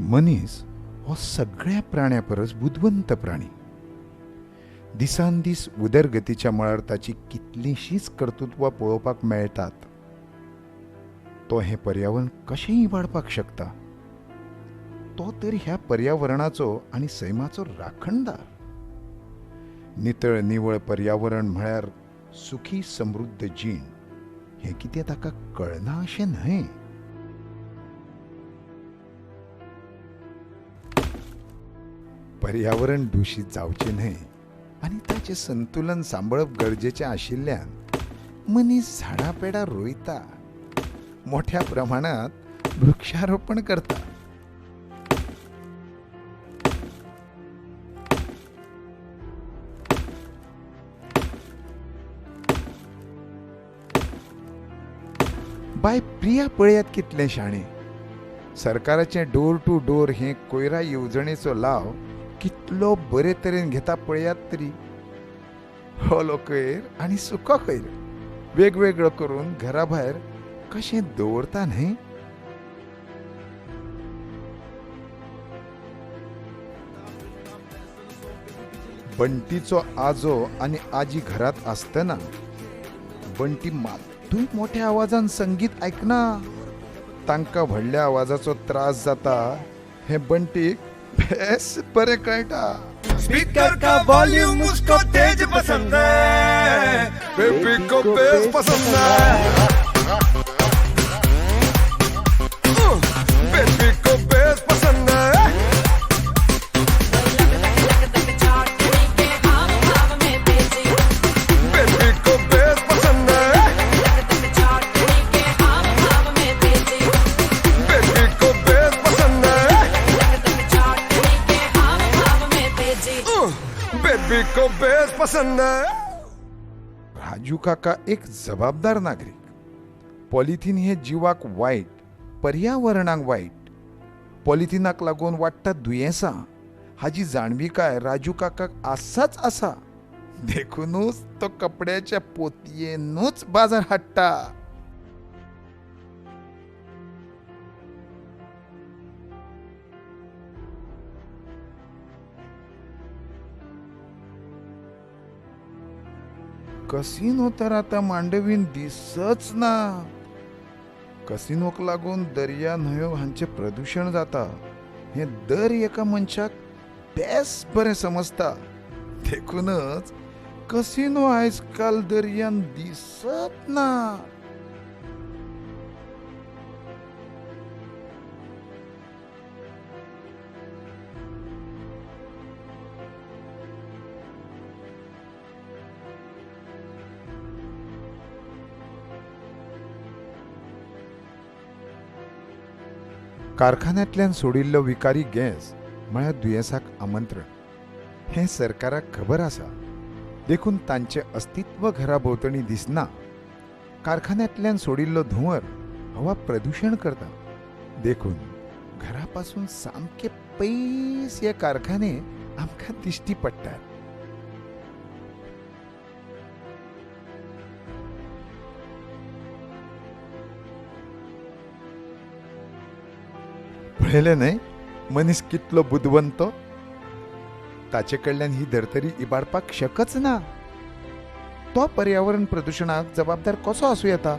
मनीस हो सगळ्या प्राण्या परस बुद्धिवंत प्राणी. दिसान दीस उदरगतीच्या मळार ताची कितलींशींच कर्तृत्वां पळोवपाक मेळटात. तो हें पर्यावरण कशें इबाडपाक शकता. तो तर ह्या पर्यावरणाचो आनी सैमाचो राखणदार. नितळ निवळ पर्यावरण म्हळ्यार सुखी समृद्ध जीण हें कितें ताका कळना अशें न्हय. पर्यावरण दूषित जावचें न्हय आनी ताचें संतुलन सांबाळप गरजेचें आशिल्ल्यान मनीस झाडां पेडां रोयता, मोठ्या प्रमाणांत वृक्षारोपण करता. बाय प्रिया पळयात कितलें शाणें. सरकाराचें डोर टू डोर हें कोयरा येवजणेचो लाव कितलो बरे तरेन घेता पळयात तरी. ओलो कोयर आनी सुको कोयर वेगवेगळो करून घरा भायर कशें दवरता न्हय. बंटीचो आजो आनी आजी घरांत आसतना बंटी मात्तूय मोठ्या आवाजान संगीत आयकना. तांकां व्हडल्या आवाजाचो त्रास जाता हें बंटीक बेस बरें कळटा. स्पीकर का वॉल्यूम उसको तेज पसंद है, बेबी को बेस पसंद है, बेबी को बेस पसंद है, बेबी को बेस पसंद है, बेबी को बेस पसंद है, बेबी को बेस पसंद है. राजू काका एक जबाबदार नागरिक. पॉलिथीन हे जिवाक वायट, पर्यावरणाक वायट. पॉलिथिनाक लागून वाडटात दुयेंसां हाची जाणविकाय राजू काकाक आसाच आसा. देखूनच तो कपड्याच्या पोतयेनूच बाजार हाडटा. कसिनो तर आतां मांडवीन दिसच ना. कसिनोक लागून दर्या न्हंयो हांचें प्रदूशण जाता हें दर एका मनशाक बेस बरें समजता. देखूनच कसिनो आयज काल दर्यान दिसत ना. कारखान्यांतल्यान सोडिल्लो विकारी गॅस म्हळ्यार दुयेंसाक आमंत्रण हें सरकाराक खबर आसा. देखून तांचें अस्तित्व घरा भोंवतणी दिसना. कारखान्यांतल्यान सोडिल्लो धुंवर हवा प्रदूशण करता. देखून घरा पासून सामके पयस हे कारखाने आमकां दिश्टी पडटात. पळयलें न्हय मनीस कितलो बुद्धिवंत. ताचे कडल्यान ही धर्तरी इबाडपाक शकच ना. तो पर्यावरण प्रदूशणाक जबाबदार कसो आसूं येता.